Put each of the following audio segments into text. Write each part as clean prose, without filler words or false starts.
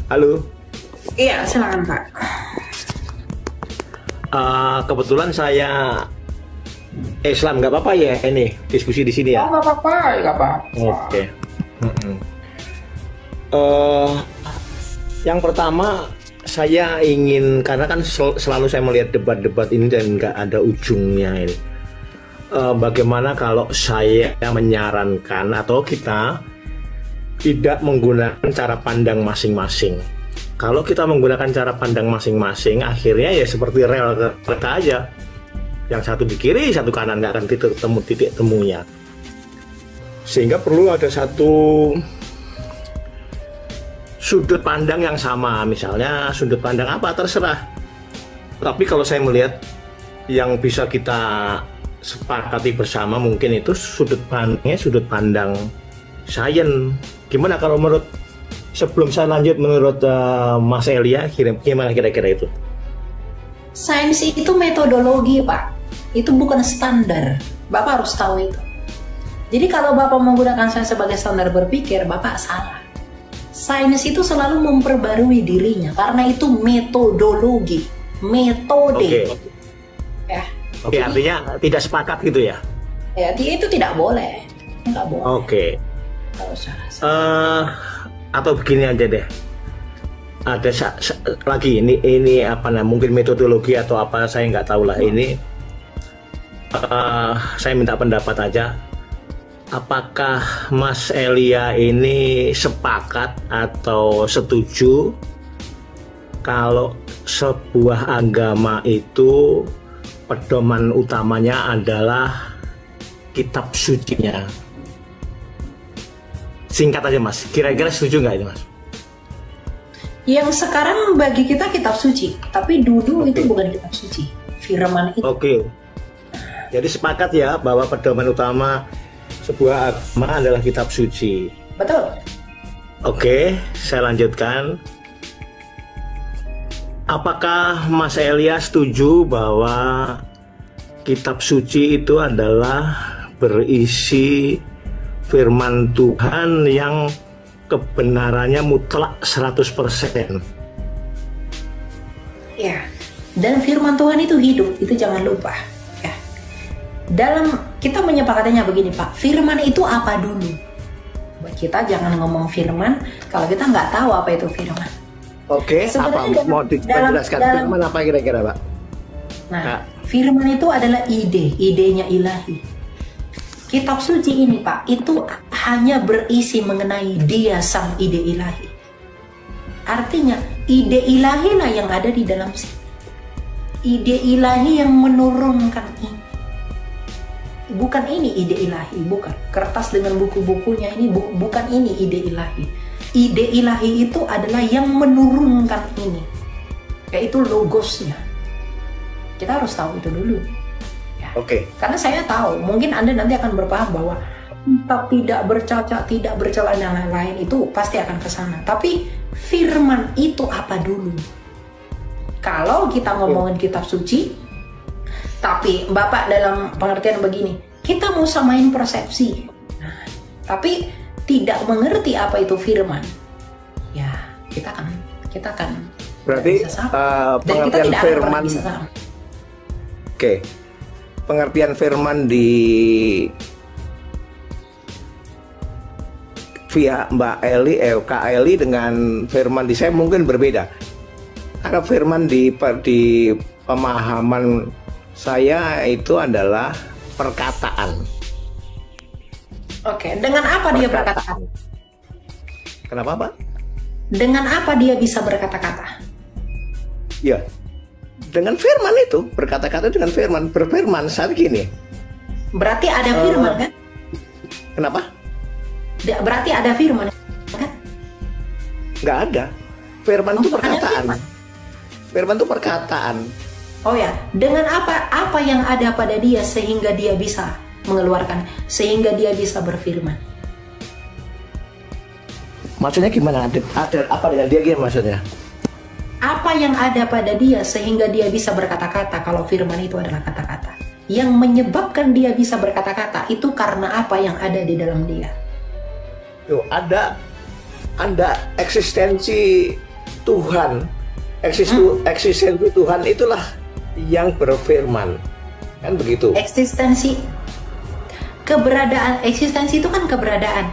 Halo. Iya, silakan Pak. Kebetulan saya Islam, nggak apa-apa ya ini diskusi di sini ya? Oh, nggak apa-apa, nggak apa-apa. Oke. Eh, yang pertama saya ingin, karena kan selalu saya melihat debat-debat ini dan nggak ada ujungnya ini. Bagaimana kalau saya menyarankan atau kita tidak menggunakan cara pandang masing-masing? Kalau kita menggunakan cara pandang masing-masing, akhirnya ya seperti rel kereta aja. Yang satu di kiri, satu kanan, nggak akan titik temunya. Sehingga perlu ada satu sudut pandang yang sama. Misalnya sudut pandang apa, terserah. Tapi kalau saya melihat yang bisa kita sepakati bersama mungkin itu sudut pandang sains. Gimana kalau menurut, sebelum saya lanjut, menurut Mas Elia, gimana kira-kira itu? Sains itu metodologi, Pak. Itu bukan standar. Bapak harus tahu itu. Jadi kalau Bapak menggunakan sains sebagai standar berpikir, Bapak salah. Sains itu selalu memperbarui dirinya karena itu metodologi, metode. Oke. Ya. Oke, artinya tidak sepakat gitu ya? Ya, itu tidak boleh. Nggak boleh. Oke. Kalau salah. Atau begini aja deh. Ada lagi ini apa namanya? Mungkin metodologi atau apa, saya nggak tahu lah ini. Saya minta pendapat aja. Apakah Mas Elia ini sepakat atau setuju kalau sebuah agama itu pedoman utamanya adalah kitab sucinya? Singkat aja Mas, kira-kira setuju nggak itu Mas? Yang sekarang bagi kita kitab suci, tapi dulu itu bukan kitab suci, firman itu. Oke. Jadi sepakat ya bahwa pedoman utama sebuah agama adalah kitab suci. Betul. Oke, saya lanjutkan. Apakah Mas Elia setuju bahwa kitab suci itu adalah berisi firman Tuhan yang kebenarannya mutlak 100%? Ya, dan firman Tuhan itu hidup, itu jangan lupa. Ya. Dalam kita menyepakatinya begini Pak, firman itu apa dulu? Kita jangan ngomong firman kalau kita nggak tahu apa itu firman. Oke, apa mau dijelaskan firman apa kira-kira Pak? Nah, firman itu adalah idenya ilahi. Kitab suci ini Pak, itu hanya berisi mengenai dia sang ide ilahi. Artinya, ide ilahi lah yang ada di dalam sini. Ide ilahi yang menurunkan ini. Bukan ini ide ilahi, bukan. Kertas dengan buku-bukunya ini, bukan ini ide ilahi. Ide ilahi itu adalah yang menurunkan ini. Yaitu logosnya. Kita harus tahu itu dulu. Oke. Karena saya tahu, mungkin Anda nanti akan berpaham bahwa entah tidak bercacat, tidak bercela dan lain-lain, itu pasti akan ke sana. Tapi firman itu apa dulu? Kalau kita ngomongin kitab suci, tapi Bapak dalam pengertian begini, kita mau samain persepsi. Nah, tapi tidak mengerti apa itu firman. Ya, kita kan berarti pengertian firman. Oke. Pengertian firman di via Mbak Eli, Kak Eli dengan firman di saya mungkin berbeda. Karena firman di pemahaman saya itu adalah perkataan. Oke, dengan apa dia berkata-kata? Kenapa Pak? Dengan apa dia bisa berkata-kata? Ya, dengan firman itu, berkata-kata dengan firman, berfirman saat gini. Berarti ada firman kan? Kenapa? Berarti ada firman kan? Nggak ada. Firman itu perkataan. Firman itu perkataan. Oh ya, dengan apa yang ada pada dia sehingga dia bisa mengeluarkan, sehingga dia bisa berfirman? Maksudnya gimana? Ada apa dengan dia gimana maksudnya? Apa yang ada pada dia sehingga dia bisa berkata-kata? Kalau firman itu adalah kata-kata. Yang menyebabkan dia bisa berkata-kata itu karena apa yang ada di dalam dia? Ada eksistensi Tuhan, eksistensi Tuhan itulah yang berfirman, kan begitu? Eksistensi itu kan keberadaan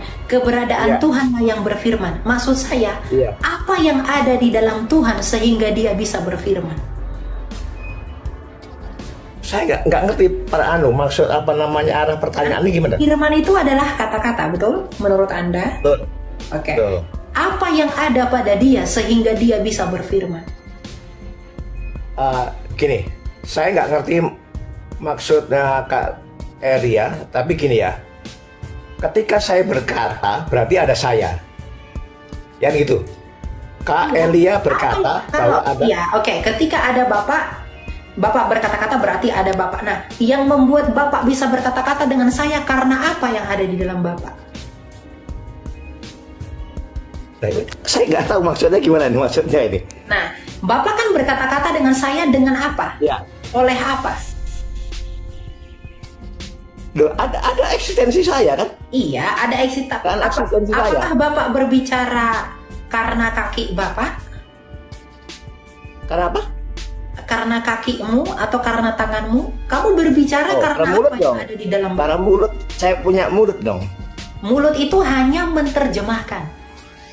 Ya. Tuhan yang berfirman. Maksud saya, Ya. apa yang ada di dalam Tuhan sehingga dia bisa berfirman? Saya nggak ngerti maksud apa namanya, arah pertanyaannya gimana? Firman itu adalah kata-kata, betul? Menurut Anda? Betul. Oke. Betul. Apa yang ada pada dia sehingga dia bisa berfirman? Gini, saya nggak ngerti maksudnya Kak Elia, tapi gini ya, ketika saya berkata berarti ada saya, ya gitu. Kak Elia berkata bahwa ada. Ya, oke. Ketika ada Bapak berkata-kata berarti ada Bapak. Nah, yang membuat Bapak bisa berkata-kata dengan saya karena apa yang ada di dalam Bapak? Nah, saya nggak tahu maksudnya gimana nih, maksudnya ini. Nah, Bapak kan berkata-kata dengan saya dengan apa? Ya. Oleh apa? Loh, ada eksistensi saya kan? Iya, ada eksistensi. Apakah Bapak berbicara karena kaki Bapak? Karena apa? Karena kakimu atau karena tanganmu? Kamu berbicara karena apa yang ada di dalam Bapak? Karena mulut, saya punya mulut dong. Mulut itu hanya menerjemahkan.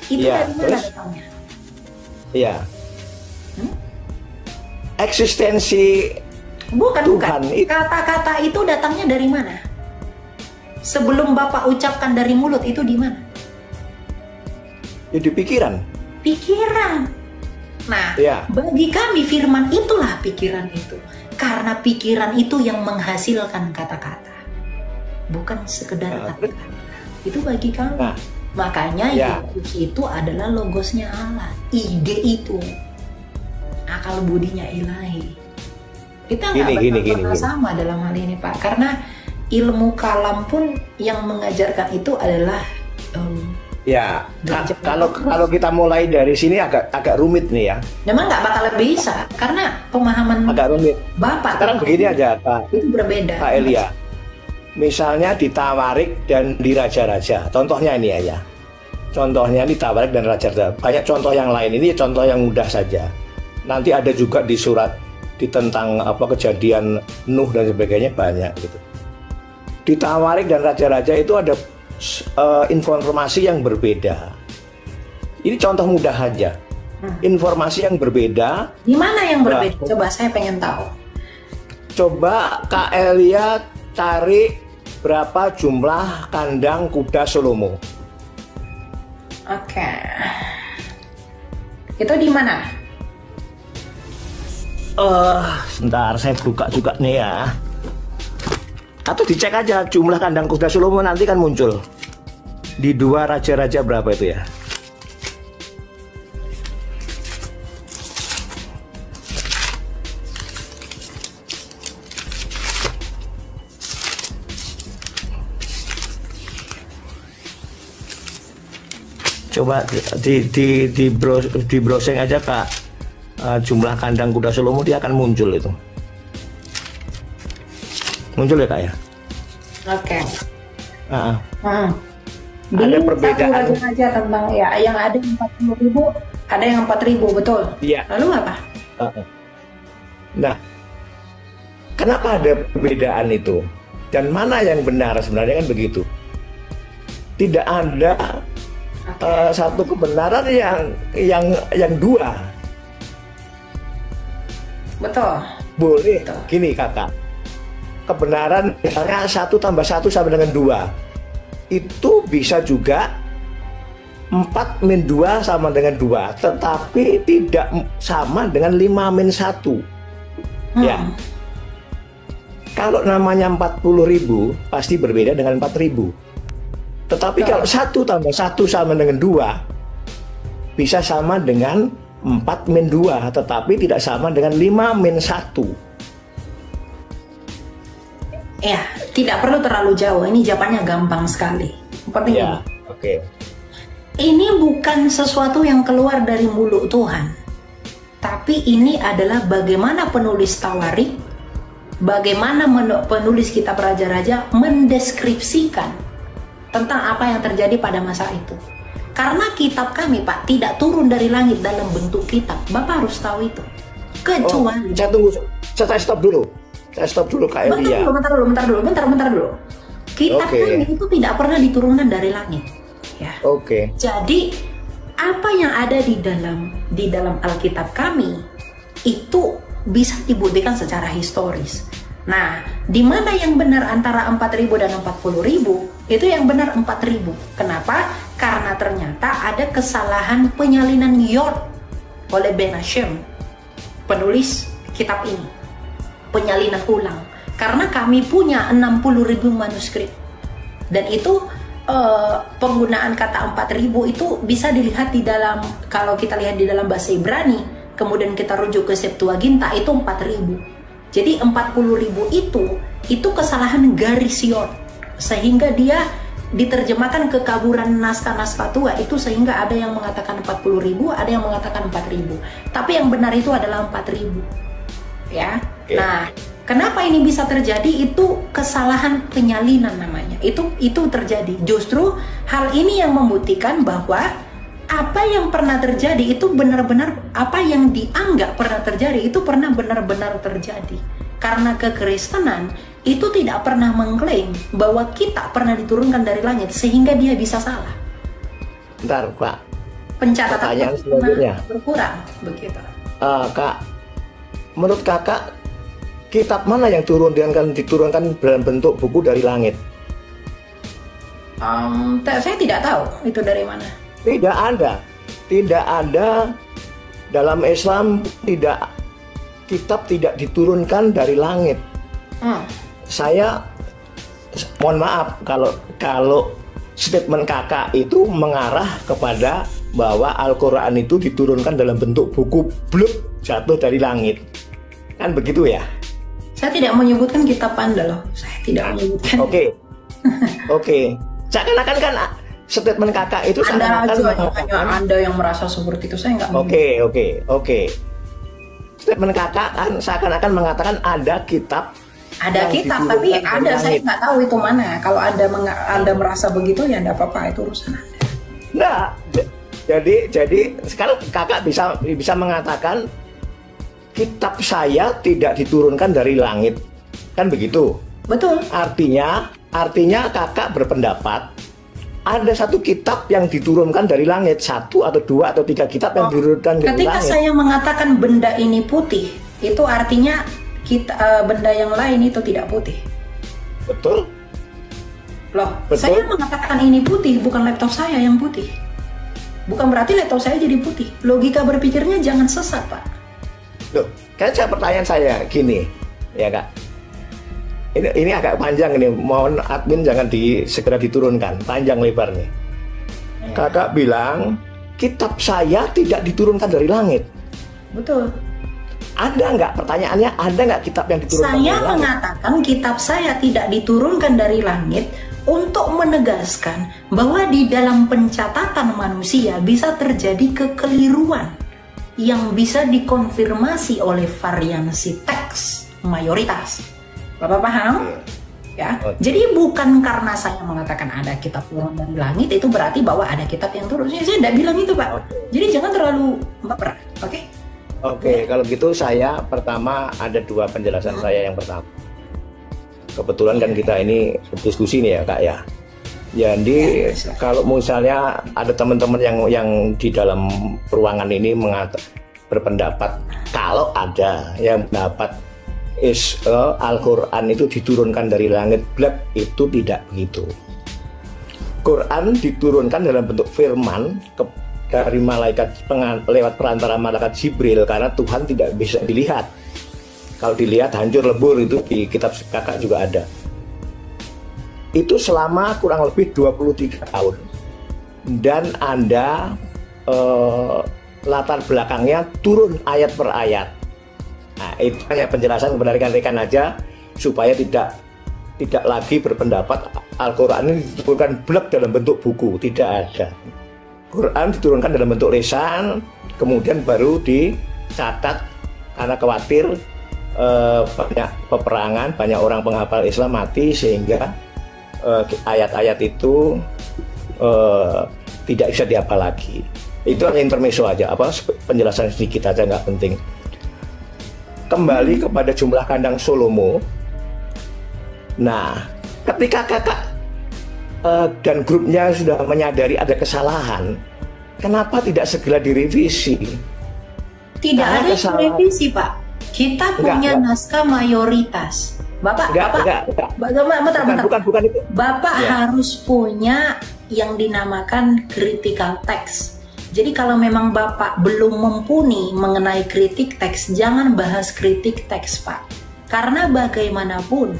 Itu Ya, dari mana datangnya? Iya. Eksistensi Bukan. itu. Kata-kata itu datangnya dari mana? Sebelum Bapak ucapkan dari mulut itu di mana? Ya, di pikiran. Pikiran. Nah, Ya. bagi kami firman itulah pikiran itu. Karena pikiran itu yang menghasilkan kata-kata. Bukan sekedar kata-kata. Itu bagi kami. Nah, makanya ya. Yesus itu adalah logosnya Allah. Ide itu. Akal budinya ilahi. Kita nggak benar-benar sama dalam hal ini, Pak. Karena ilmu kalam pun yang mengajarkan itu adalah ya. Kalau kita mulai dari sini agak rumit nih ya. Memang nggak bakal bisa karena pemahaman agak rumit. Bapak. Sekarang begini aja, Kak. Itu berbeda. Kak Elia. Misalnya di Tawarik dan di Raja-Raja. Contohnya ini aja. Contohnya di Tawarik dan Raja-Raja. Banyak contoh yang lain. Ini contoh yang mudah saja. Nanti ada juga di surat tentang kejadian Nuh dan sebagainya, banyak gitu. Di Tawarik dan Raja-Raja itu ada informasi yang berbeda. Ini contoh mudah aja. Informasi yang berbeda. Di mana yang berbeda? Coba saya pengen tahu. Coba Kak Elia cari berapa jumlah kandang kuda Salomo. Oke. Itu di mana? Sebentar, saya buka juga nih ya. Atau dicek aja jumlah kandang kuda Salomo, nanti kan muncul. Di 2 Raja-Raja berapa itu ya? Coba di browsing aja Kak, jumlah kandang kuda Salomo, dia akan muncul itu. Muncul ya Kak ya? Oke. Ada perbedaan aja tentang ya, yang ada 40.000, ada yang 4.000, betul? Iya. Lalu apa? Nah, kenapa ada perbedaan itu? Dan mana yang benar sebenarnya, kan begitu? Tidak ada satu kebenaran yang dua. Betul. Boleh. Betul. Gini Kakak, kebenaran misalnya 1 tambah 1 sama dengan 2. Itu bisa juga 4 min 2 sama dengan 2, tetapi tidak sama dengan 5 min 1. Ya. Kalau namanya 40.000 pasti berbeda dengan 4.000. Tetapi kalau 1 tambah 1 sama dengan 2 bisa sama dengan 4 min 2, tetapi tidak sama dengan 5 min 1. Ya, tidak perlu terlalu jauh. Ini jawabannya gampang sekali. Seperti ini. Oke. Ini bukan sesuatu yang keluar dari mulut Tuhan. Tapi ini adalah bagaimana penulis Tawarik, bagaimana penulis kitab Raja-Raja mendeskripsikan tentang apa yang terjadi pada masa itu. Karena kitab kami, Pak, tidak turun dari langit dalam bentuk kitab. Bapak harus tahu itu. Kecuali saya tunggu, saya stop dulu. Saya stop dulu Kak Elia. Bentar dulu. Kitab kami itu tidak pernah diturunkan dari langit. Ya. Jadi apa yang ada di dalam Alkitab kami itu bisa dibuktikan secara historis. Nah, di mana yang benar antara 4.000 dan 40.000? Itu yang benar 4.000. Kenapa? Karena ternyata ada kesalahan penyalinan Yod oleh Ben Hashem, penulis kitab ini. Penyalinan ulang. Karena kami punya 60.000 manuskrip. Dan itu penggunaan kata 4.000 itu bisa dilihat di dalam, kalau kita lihat di dalam bahasa Ibrani, kemudian kita rujuk ke Septuaginta, itu 4.000. Jadi 40.000 itu kesalahan garis Yod, sehingga dia diterjemahkan kekaburan naskah-naskah tua itu, sehingga ada yang mengatakan 40.000, ada yang mengatakan 4.000. Tapi yang benar itu adalah 4.000. Ya. Nah, kenapa ini bisa terjadi? Itu kesalahan penyalinan namanya. Itu terjadi. Justru hal ini yang membuktikan bahwa apa yang pernah terjadi itu benar-benar, apa yang dianggap pernah terjadi itu pernah benar-benar terjadi. Karena kekristenan itu tidak pernah mengklaim bahwa kita pernah diturunkan dari langit sehingga dia bisa salah. Bentar Pak, pencatatan selanjutnya berkurang begitu. Kak, menurut Kakak kitab mana yang diturunkan dalam bentuk buku dari langit? Saya tidak tahu itu dari mana. Tidak ada dalam Islam, kitab tidak diturunkan dari langit. Saya mohon maaf kalau statement Kakak itu mengarah kepada bahwa Al-Quran itu diturunkan dalam bentuk buku bluk jatuh dari langit, kan begitu ya? Saya tidak menyebutkan kitab Anda loh, saya tidak menyebutkan. Oke. Seakan-akan kan statement Kakak itu Anda yang merasa seperti itu, saya nggak. Oke. Statement Kakak kan seakan-akan mengatakan ada kitab. Ada kitab, tapi saya nggak tahu itu mana. Kalau Anda merasa begitu ya nggak apa-apa, itu urusan Anda. Nah, jadi sekarang Kakak bisa mengatakan kitab saya tidak diturunkan dari langit, kan begitu? Betul. Artinya Kakak berpendapat ada satu kitab yang diturunkan dari langit, 1 atau 2 atau 3 kitab yang diturunkan dari langit. Ketika saya mengatakan benda ini putih, itu artinya benda yang lain itu tidak putih. Betul. Loh, saya mengatakan ini putih, bukan laptop saya yang putih. Bukan berarti laptop saya jadi putih. Logika berpikirnya jangan sesat, Pak. Loh, kan pertanyaan saya gini, ya Kak. Ini agak panjang ini, mohon admin jangan segera diturunkan, panjang lebar nih. Kakak bilang kitab saya tidak diturunkan dari langit. Betul. Ada nggak, pertanyaannya, ada nggak kitab yang diturunkan dari langit? Saya mengatakan kitab saya tidak diturunkan dari langit untuk menegaskan bahwa di dalam pencatatan manusia bisa terjadi kekeliruan yang bisa dikonfirmasi oleh variansi teks mayoritas. Bapak paham? Ya. Jadi bukan karena saya mengatakan ada kitab turun dari langit itu berarti bahwa ada kitab yang turun. Saya tidak bilang itu, Pak. Jadi jangan terlalu baper. Oke, kalau gitu saya pertama ada 2 penjelasan saya. Yang pertama, kebetulan kan kita ini diskusi nih ya Kak ya. Jadi kalau misalnya ada teman-teman yang di dalam ruangan ini berpendapat kalau ada yang mendapat Al-Quran itu diturunkan dari langit blak, itu tidak begitu. Quran diturunkan dalam bentuk firman dari malaikat lewat perantara malaikat Jibril, karena Tuhan tidak bisa dilihat. Kalau dilihat hancur lebur, itu di kitab Kakak juga ada. Itu selama kurang lebih 23 tahun. Dan Anda latar belakangnya turun ayat per ayat. Nah, itu hanya penjelasan kepada rekan-rekan aja supaya tidak lagi berpendapat Al-Quran ini diturunkan blek dalam bentuk buku. Tidak ada. Quran diturunkan dalam bentuk lisan, kemudian baru dicatat karena khawatir banyak peperangan, banyak orang penghafal Islam mati, sehingga ayat-ayat itu tidak bisa diapa lagi. Itu hanya intermezzo aja, penjelasan sedikit aja, nggak penting. Kembali kepada jumlah kandang Solomo. Nah, ketika kakak dan grupnya sudah menyadari ada kesalahan, kenapa tidak segera direvisi? Tidak ada revisi, Pak. Kita punya naskah mayoritas. Bapak bukan itu. Bapak harus punya yang dinamakan critical text. Jadi kalau memang Bapak belum mumpuni mengenai kritik teks, jangan bahas kritik teks, Pak. Karena bagaimanapun,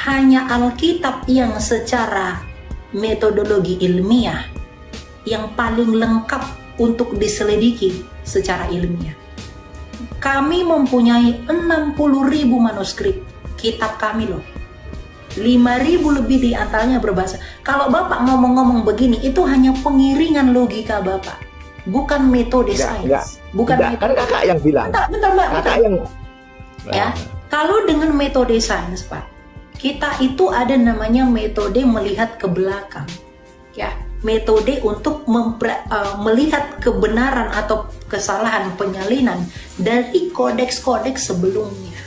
hanya Alkitab yang secara metodologi ilmiah yang paling lengkap untuk diselidiki secara ilmiah. Kami mempunyai 60.000 manuskrip kitab kami loh. 5.000 lebih di antaranya berbahasa. Kalau Bapak ngomong-ngomong begini, itu hanya pengiringan logika Bapak, bukan metode sains. Bukan metode. Kan kakak yang bilang. Bentar, Mbak. Kakak yang ya. Kalau dengan metode sains, Pak, kita itu ada namanya metode melihat ke belakang. Ya, metode untuk melihat kebenaran atau kesalahan penyalinan dari kodeks-kodeks sebelumnya.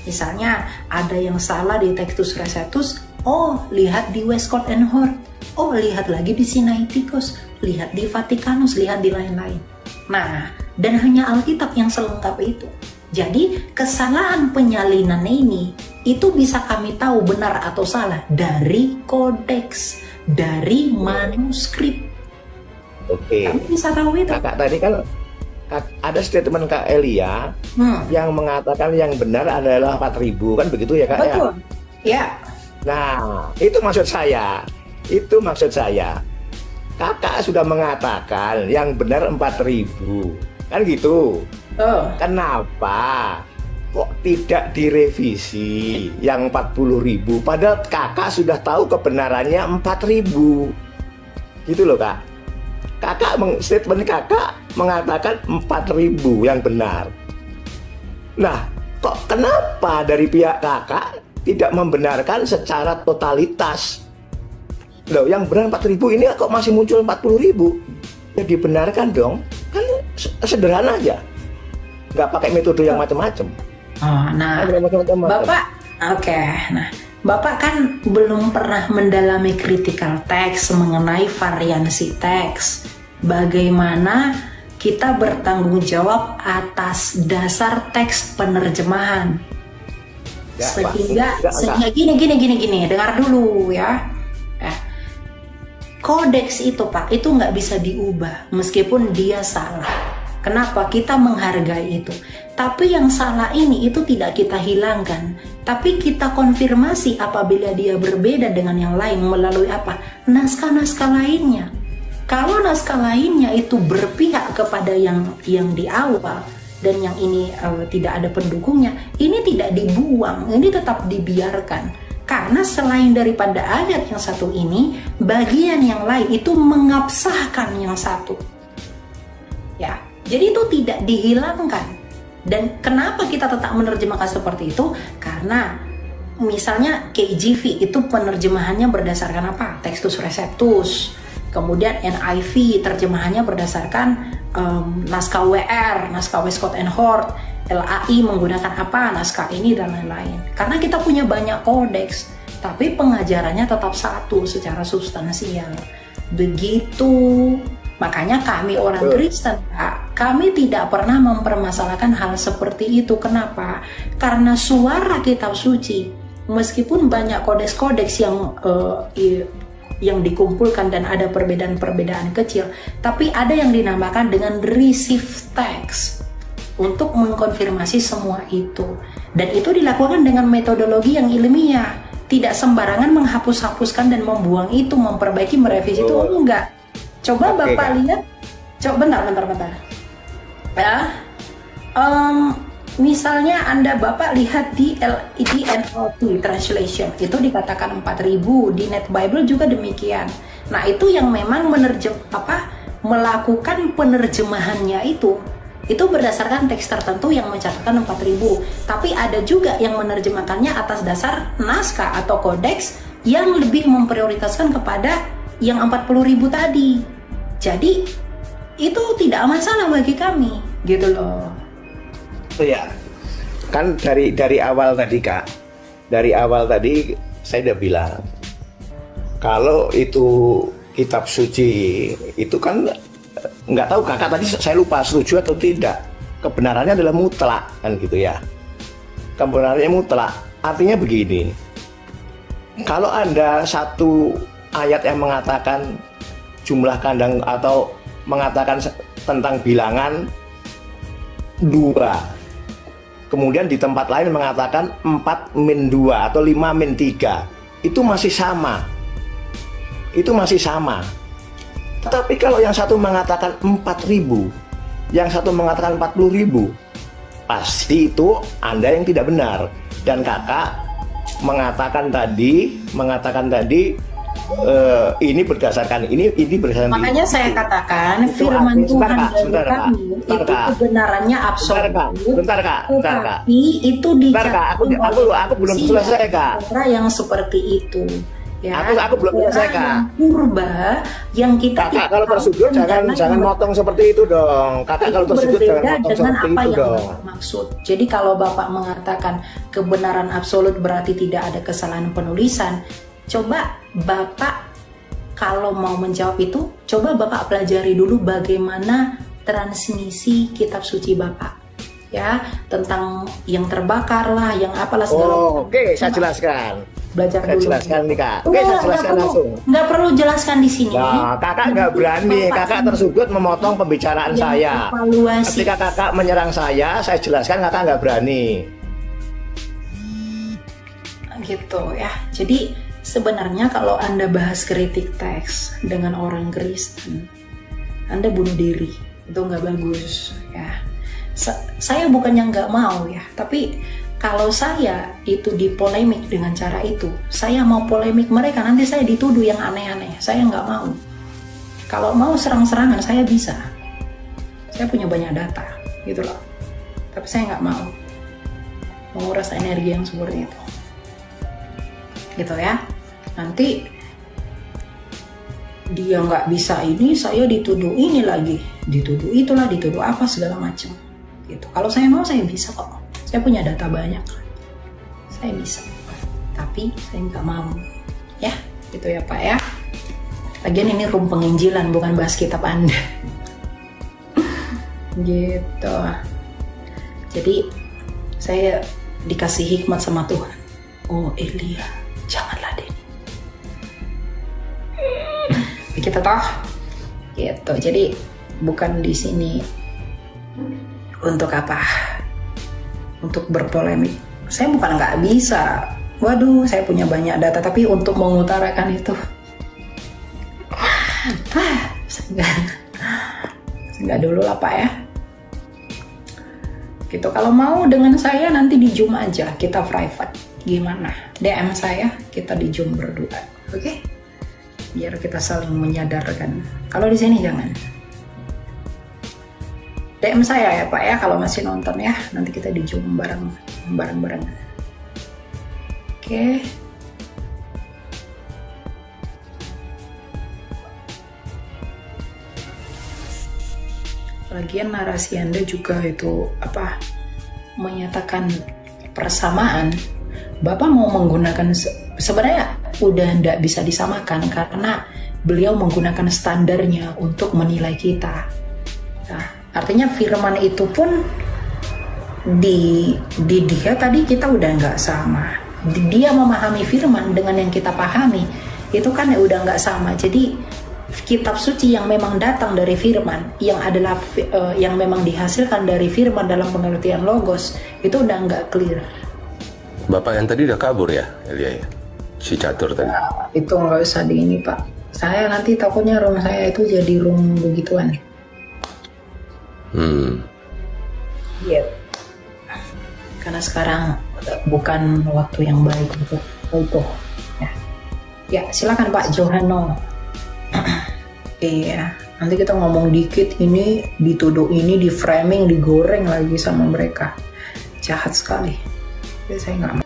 Misalnya ada yang salah di Textus Receptus, oh lihat di Westcott and Hort, oh lihat lagi di Sinaiticus, lihat di Vatikanus, lihat di lain-lain. Nah, dan hanya Alkitab yang selengkap itu. Jadi kesalahan penyalinan ini itu bisa kami tahu benar atau salah dari kodeks, dari manuskrip. Oke. Kami bisa tahu itu. Kakak tadi kan ada statement Kak Elia yang mengatakan yang benar adalah 4.000, kan begitu ya Kak? Betul. Ya. Nah, itu maksud saya. Kakak sudah mengatakan yang benar 4.000, kan gitu. Kenapa kok tidak direvisi yang 40.000? Padahal kakak sudah tahu kebenarannya 4.000. Gitu loh Kak. Statement kakak mengatakan 4.000 yang benar. Nah, kok kenapa dari pihak kakak tidak membenarkan secara totalitas? Loh, yang benar 4.000 ini kok masih muncul 40.000? Ya dibenarkan dong. Kan sederhana aja. Nggak pakai metode yang macam-macam. Oh, nah, Bapak, nah, Bapak kan belum pernah mendalami critical text mengenai variansi teks. Bagaimana kita bertanggung jawab atas dasar teks penerjemahan. Ya, sehingga gini, dengar dulu ya. Kodeks itu Pak, itu nggak bisa diubah meskipun dia salah. Kenapa? Kita menghargai itu. Tapi yang salah ini itu tidak kita hilangkan, tapi kita konfirmasi apabila dia berbeda dengan yang lain melalui apa? Naskah-naskah lainnya. Kalau naskah lainnya itu berpihak kepada yang di awal dan yang ini tidak ada pendukungnya, ini tidak dibuang, ini tetap dibiarkan. Karena selain daripada ayat yang satu ini, bagian yang lain itu mengabsahkan yang satu. Ya, jadi itu tidak dihilangkan. Dan kenapa kita tetap menerjemahkan seperti itu? Karena misalnya KJV itu penerjemahannya berdasarkan apa? Textus Receptus. Kemudian NIV terjemahannya berdasarkan naskah WR, naskah Westcott and Hort. LAI menggunakan apa? Naskah ini dan lain-lain. Karena kita punya banyak kodeks, tapi pengajarannya tetap satu secara substansial. Begitu. Makanya kami orang Kristen, kami tidak pernah mempermasalahkan hal seperti itu. Kenapa? Karena suara kitab suci, meskipun banyak kodeks-kodeks yang dikumpulkan dan ada perbedaan-perbedaan kecil, tapi ada yang dinamakan dengan receive text untuk mengkonfirmasi semua itu. Dan itu dilakukan dengan metodologi yang ilmiah, tidak sembarangan menghapus-hapuskan dan membuang itu, memperbaiki, merevisi itu enggak. Coba Bapak lihat, bentar. Ya, misalnya Bapak lihat di NLT translation itu dikatakan 4.000, di Net Bible juga demikian. Nah itu yang memang melakukan penerjemahannya itu berdasarkan teks tertentu yang mencatatkan 4.000. Tapi ada juga yang menerjemahkannya atas dasar naskah atau kodeks yang lebih memprioritaskan kepada yang 40.000 tadi. Jadi itu tidak masalah bagi kami, gitu loh. Ya, kan dari awal tadi Kak, dari awal tadi saya udah bilang kalau itu kitab suci itu kan nggak tahu Kakak tadi saya lupa setuju atau tidak. Kebenarannya adalah mutlak kan gitu ya. Kebenarannya mutlak. Artinya begini. Kalau ada satu ayat yang mengatakan jumlah kandang atau mengatakan tentang bilangan 2, kemudian di tempat lain mengatakan 4-2 atau 5-3, itu masih sama. Itu masih sama. Tetapi kalau yang satu mengatakan 4.000, yang satu mengatakan 40.000, pasti itu Anda yang tidak benar. Dan Kakak mengatakan tadi ini berdasarkan ini berdasarkan makanya ini. saya katakan firman Tuhan dari kami itu kebenarannya absolut. Bentar kak. Tapi itu dicatatkan aku belum selesai Kak. Orang yang seperti itu. Ya, aku belum selesai Kak. Purba yang kita Kakak kalau tersudut jangan motong seperti itu dong. Kakak kalau tersudut jangan motong seperti itu dong. Maksud. Jadi kalau Bapak mengatakan kebenaran absolut berarti tidak ada kesalahan penulisan, coba Bapak kalau mau menjawab itu, coba Bapak pelajari dulu bagaimana transmisi kitab suci Bapak. Ya, tentang yang terbakar lah, yang apalah segala. Oke, saya jelaskan. Belajar saya dulu. Jelaskan nih Kak. Oke, saya jelaskan langsung. Nggak perlu jelaskan di sini. Nah, Kakak nggak berani. Kakak tersudut memotong pembicaraan saya. Evaluasi. Ketika Kakak menyerang saya jelaskan, Kakak nggak berani. Gitu ya. Jadi sebenarnya kalau Anda bahas kritik teks dengan orang Kristen, Anda bunuh diri. Itu nggak bagus ya. Saya bukannya nggak mau ya, tapi kalau saya itu dipolemik dengan cara itu, saya mau polemik mereka, nanti saya dituduh yang aneh-aneh. Saya nggak mau. Kalau mau serang-serangan, saya bisa. Saya punya banyak data, gitu loh. Tapi saya nggak mau menguras energi yang seperti itu. Gitu ya. Nanti dia nggak bisa ini, saya dituduh ini lagi. Dituduh itulah, dituduh apa, segala macam. Gitu. Kalau saya mau, saya bisa kok. Saya punya data banyak, saya bisa, tapi saya nggak mau, ya, gitu ya Pak ya. Lagian ini room penginjilan, bukan bahas kitab Anda, gitu. Jadi saya dikasih hikmat sama Tuhan. Oh Elia, janganlah Denny. Kita toh, gitu. Jadi bukan di sini untuk apa? Untuk berpolemik. Saya bukan nggak bisa. Waduh, saya punya banyak data, tapi untuk mengutarakan itu, saya nggak dulu lah Pak ya. Gitu. Kalau mau dengan saya nanti di Zoom aja, kita private. Gimana? DM saya, kita di Zoom berdua, oke? Biar kita saling menyadarkan. Kalau di sini jangan. DM saya ya Pak ya kalau masih nonton ya, nanti kita di Zoom bareng-bareng. Oke. Lagian narasi Anda juga itu apa? Menyatakan persamaan. Bapak mau menggunakan sebenarnya udah nggak bisa disamakan karena beliau menggunakan standarnya untuk menilai kita. Nah, artinya firman itu pun di dia tadi kita udah nggak sama. Dia memahami firman dengan yang kita pahami itu kan ya udah nggak sama. Jadi kitab suci yang memang datang dari firman, yang adalah yang memang dihasilkan dari firman dalam pengertian logos, itu udah nggak clear. Bapak yang tadi udah kabur ya, Elia ya? Si Catur tadi? Ya, itu nggak usah di ini Pak. Saya nanti takutnya room saya itu jadi room begituan. Iya. Karena sekarang bukan waktu yang baik untuk itu. Ya, silakan Pak Johano. Iya, nanti kita ngomong dikit ini dituduh ini, di framing, digoreng lagi sama mereka. Jahat sekali. Jadi saya nggak mau.